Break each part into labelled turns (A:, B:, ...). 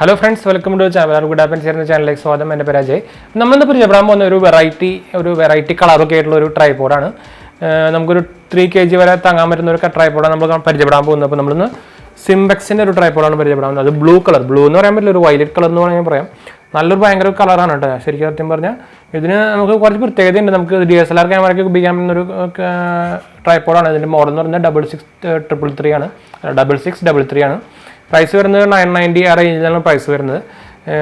A: Hello friends, welcome to the channel. 𝙑𝙞𝙙𝙬 channel. സ്വാഗതം. എൻ്റെ പേര് അജയ്. നമ്മളിന്ന് പരിചയപ്പെടാൻ പോകുന്ന ഒരു വെറൈറ്റി കളറൊക്കെ ആയിട്ടുള്ള ഒരു ട്രൈപോഡാണ്. നമുക്കൊരു 3kg വരെ താങ്ങാൻ പറ്റുന്ന ഒരു ട്രൈപോഡാണ് നമ്മൾ പരിചയപ്പെടാൻ പോകുന്നത്. അപ്പോൾ നമ്മളിന്ന് സിംപെക്സിൻ്റെ ഒരു ട്രൈപോഡാണ് പരിചയപ്പെടാൻ പോകുന്നത്. അത് ബ്ലൂ എന്ന് പറയാൻ പറ്റില്ല, ഒരു വയലറ്റ് കളർ എന്ന് വേണമെങ്കിൽ പറയാം. നല്ലൊരു ഭയങ്കര കളറാണ് കേട്ടോ. ശരിക്കും സത്യം പറഞ്ഞാൽ ഇതിന് നമുക്ക് കുറച്ച് പ്രത്യേകതയുണ്ട്. നമുക്ക് DSLR ക്യാമറയ്ക്ക് ഉപയോഗിക്കാൻ പറ്റുന്ന ഒരു ട്രൈപോഡാണ്. ഇതിൻ്റെ മോഡൽ എന്ന് പറയുന്നത് 66333 ആണ്, 66333 ആണ്. പ്രൈസ് വരുന്നത് 990 ആ റേഞ്ചിലാണ് പ്രൈസ് വരുന്നത്.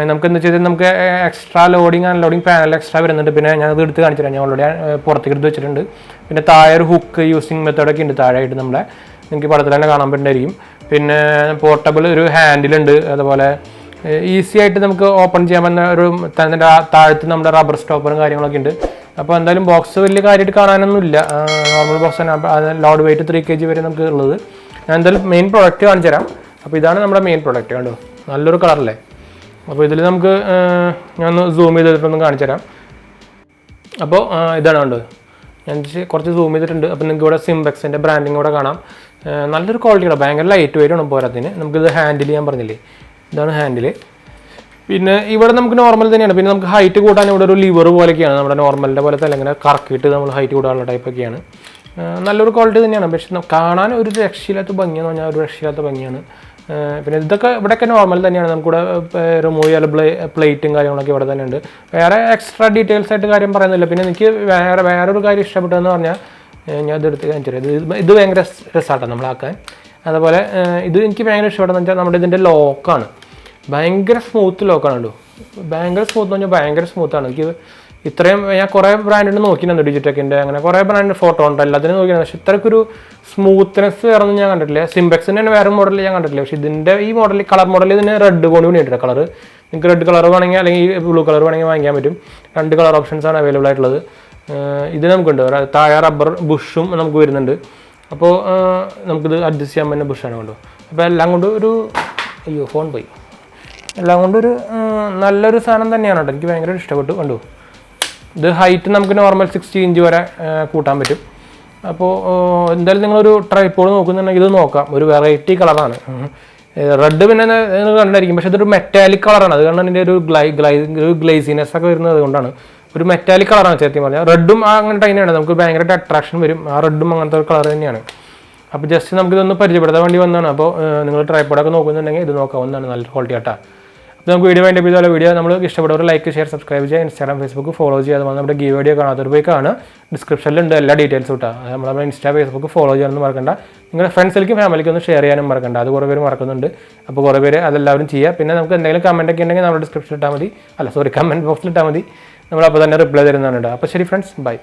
A: നമുക്ക് എന്താ വെച്ചാൽ നമുക്ക് extra loading unloading panel extra വരുന്നുണ്ട്. പിന്നെ ഞാനത് എടുത്ത് കാണിച്ചു തരാം. ഞാൻ ഓൾറെഡി പുറത്തേക്ക് എടുത്ത് വെച്ചിട്ടുണ്ട്. പിന്നെ താഴെ ഒരു ഹുക്ക് യൂസിങ് മെത്തേഡൊക്കെ ഉണ്ട് താഴെയായിട്ട്. നമ്മളെ നിങ്ങൾക്ക് പടത്തിൽ തന്നെ കാണാൻ പറ്റുന്നതായിരിക്കും. പിന്നെ പോർട്ടബിൾ ഒരു ഹാൻഡിലുണ്ട്. അതുപോലെ ഈസി ആയിട്ട് നമുക്ക് ഓപ്പൺ ചെയ്യാൻ പറ്റുന്ന ഒരു താഴത്ത് നമ്മുടെ റബ്ബർ സ്റ്റോപ്പറും കാര്യങ്ങളൊക്കെ ഉണ്ട്. അപ്പോൾ എന്തായാലും ബോക്സ് വലിയ കാര്യമായിട്ട് കാണാനൊന്നുമില്ല, നോർമൽ ബോക്സ് തന്നെ. ലോഡ് വെയിറ്റ് 3kg വരെ നമുക്ക് ഉള്ളത്. ഞാൻ എന്തായാലും മെയിൻ പ്രോഡക്റ്റ് കാണിച്ചു തരാം. അപ്പോൾ ഇതാണ് നമ്മുടെ മെയിൻ പ്രോഡക്റ്റ്. കണ്ടോ, നല്ലൊരു കളറല്ലേ. അപ്പോൾ ഇതിൽ നമുക്ക് ഞാൻ സൂം ചെയ്തിട്ടൊന്ന് കാണിച്ചു തരാം. അപ്പോൾ ഇതാണ് കണ്ടോ, ഞാൻ കുറച്ച് സൂം ചെയ്തിട്ടുണ്ട്. അപ്പോൾ നിങ്ങൾക്ക് ഇവിടെ സിംപെക്സിൻ്റെ ബ്രാൻഡിങ് കൂടെ കാണാം. നല്ലൊരു ക്വാളിറ്റിയാണ്, ഭയങ്കര ലൈറ്റ് വെയിറ്റ് ആണ് പോരാത്തിന്. നമുക്കിത് ഹാൻഡിൽ ഞാൻ പറഞ്ഞില്ലേ, ഇതാണ് ഹാൻഡിൽ. പിന്നെ ഇവിടെ നമുക്ക് നോർമൽ തന്നെയാണ്. പിന്നെ നമുക്ക് ഹൈറ്റ് കൂട്ടാൻ ഇവിടെ ഒരു ലിവർ പോലെയൊക്കെയാണ്. നമ്മുടെ നോർമലിൻ്റെ പോലെ തന്നെ ഇങ്ങനെ കറക്കിയിട്ട് നമ്മൾ ഹൈറ്റ് കൂടാനുള്ള ടൈപ്പൊക്കെയാണ്. നല്ലൊരു ക്വാളിറ്റി തന്നെയാണ്. പക്ഷെ കാണാൻ ഒരു രക്ഷയില്ലാത്ത ഭംഗിയെന്ന് പറഞ്ഞാൽ ഒരു രക്ഷയില്ലാത്ത ഭംഗിയാണ്. പിന്നെ ഇവിടെയൊക്കെ നോർമൽ തന്നെയാണ്. നമുക്കിവിടെ റിമൂവ് ചെയ്യാൻ പ്ലേറ്റും കാര്യങ്ങളൊക്കെ ഇവിടെ തന്നെ ഉണ്ട്. വേറെ എക്സ്ട്രാ ഡീറ്റെയിൽസ് ആയിട്ട് കാര്യം പറയുന്നില്ല. പിന്നെ എനിക്ക് വേറൊരു കാര്യം ഇഷ്ടപ്പെട്ടതെന്ന് പറഞ്ഞാൽ ഞാൻ ഇതെടുത്ത് കാണിച്ചിട്ട് ഇത് ഭയങ്കര രസമായിട്ടാണ് നമ്മളാക്കാൻ. അതുപോലെ ഇത് എനിക്ക് ഭയങ്കര ഇഷ്ടപ്പെട്ടെന്ന് വെച്ചാൽ നമ്മുടെ ഇതിൻ്റെ ലോക്കാണ്. ഭയങ്കര സ്മൂത്ത് ലോക്കാണ് കേട്ടോ. ഭയങ്കര സ്മൂത്ത് എന്ന് പറഞ്ഞാൽ ഭയങ്കര സ്മൂത്താണ്. എനിക്ക് ഇത്രയും ഞാൻ കുറേ ബ്രാൻഡിന് നോക്കിയിട്ടുണ്ട്, ഡിജിടെക്കിൻ്റെ അങ്ങനെ കുറേ ബ്രാൻഡ് ഫോട്ടോ ഉണ്ട്, എല്ലാത്തിനും നോക്കിയാണ്. പക്ഷെ ഇത്രയ്ക്കൊരു സ്മൂത്ത്നെസ് വേറൊന്നും ഞാൻ കണ്ടിട്ടില്ല. സിംപെക്സിന് തന്നെ വേറെ മോഡലിൽ ഞാൻ കണ്ടിട്ടില്ല. പക്ഷേ ഇതിൻ്റെ ഈ മോഡൽ കളർ മോഡൽ ഇതിന് റെഡ് കൊണ്ട് വേണ്ടിയിട്ടുണ്ട്. കളർ നിങ്ങൾക്ക് റെഡ് കളർ വേണമെങ്കിൽ അല്ലെങ്കിൽ ബ്ലൂ കളർ വേണമെങ്കിൽ വാങ്ങിക്കാൻ പറ്റും. 2 കളർ ഓപ്ഷൻസാണ് അവൈലബിൾ ആയിട്ടുള്ളത്. ഇത് നമുക്കുണ്ട്. താഴെ റബ്ബർ ബുഷും നമുക്ക് വരുന്നുണ്ട്. അപ്പോൾ നമുക്കിത് അഡ്ജസ്റ്റ് ചെയ്യാൻ പറ്റുന്ന ബുഷാണ് കൊണ്ടു. അപ്പോൾ എല്ലാം കൊണ്ട് ഒരു ഫോൺ പോയി. എല്ലാം കൊണ്ടൊരു നല്ലൊരു സാധനം തന്നെയാണ് കേട്ടോ. എനിക്ക് ഭയങ്കര ഇഷ്ടപ്പെട്ടു. കണ്ടു, ഇത് ഹൈറ്റ് നമുക്ക് നോർമൽ 60 ഇഞ്ച് വരെ കൂട്ടാൻ പറ്റും. അപ്പോൾ എന്തായാലും നിങ്ങളൊരു ട്രൈപോഡ് നോക്കുന്നുണ്ടെങ്കിൽ ഇത് നോക്കാം. ഒരു വെറൈറ്റി കളറാണ്. റെഡ് പിന്നെ നിങ്ങൾ കണ്ടായിരിക്കും, പക്ഷേ ഇതൊരു മെറ്റാലിക് കളറാണ്. അത് കാരണം അതിൻ്റെ ഒരു ഗ്ലേസിനെസ് ഒക്കെ വരുന്നത് അതുകൊണ്ടാണ്. ഒരു മെറ്റാലിക് കളറാണ് സത്യം പറഞ്ഞാൽ. റെഡും അങ്ങനത്തെ തന്നെയാണ്, നമുക്ക് ഭയങ്കരമായിട്ട് അട്രാക്ഷൻ വരും. ആ റെഡും അങ്ങനത്തെ ഒരു കളർ തന്നെയാണ്. അപ്പോൾ ജസ്റ്റ് നമുക്കിതൊന്ന് പരിചയപ്പെടുത്താൻ വേണ്ടി വന്നതാണ്. അപ്പോൾ നിങ്ങൾ ട്രൈപോഡൊക്കെ നോക്കുന്നുണ്ടെങ്കിൽ ഇത് നോക്കാവുന്നതാണ്. നല്ല ക്വാളിറ്റി ആട്ടാ. അപ്പോൾ നമുക്ക് വീഡിയോ വേണ്ടി ഇതുപോലെ വീഡിയോ നമ്മൾ ഇഷ്ടപ്പെട്ടവർ ലൈക്ക്, ഷെയർ, സബ്സ്ക്രൈബ് ചെയ്യുക. ഇൻസ്റ്റാഗ്രാം, ഫേസ്ബുക്ക് ഫോളോ ചെയ്യുക. അതുപോലെ നമ്മുടെ ഗീവ് വീഡിയോ കാണാത്തൊരു പോയി കാണുക. ഡിസ്ക്രിപ്ഷനിലുണ്ട് എല്ലാ ഡീറ്റെയിൽസും കിട്ടുക. നമ്മുടെ ഇൻസ്റ്റാ, ഫേസ്ബുക്ക് ഫോളോ ചെയ്യാനൊന്നും മറക്കണ്ട. നിങ്ങളുടെ ഫ്രണ്ട്സിലേക്കും ഫാമിലിക്കും ഒന്ന് ഷെയർ ചെയ്യാനും മറക്കണ്ട. അത് കുറേ പേര് മറക്കുന്നുണ്ട്. അപ്പോൾ കുറേ പേര് അതെല്ലാവരും ചെയ്യുക. പിന്നെ നമുക്ക് എന്തെങ്കിലും കമൻറ്റ് ഒക്കെ ഉണ്ടെങ്കിൽ നമ്മുടെ ഡിസ്ക്രിപ്ഷനിൽ ഇട്ടാൽ മതി. കമൻറ്റ് ബോക്സിൽ ഇട്ടാൽ മതി. നമ്മളപ്പോൾ തന്നെ റിപ്ലൈ തരുന്നതാണ്. അപ്പോൾ ശരി ഫ്രണ്ട്സ്, ബൈ.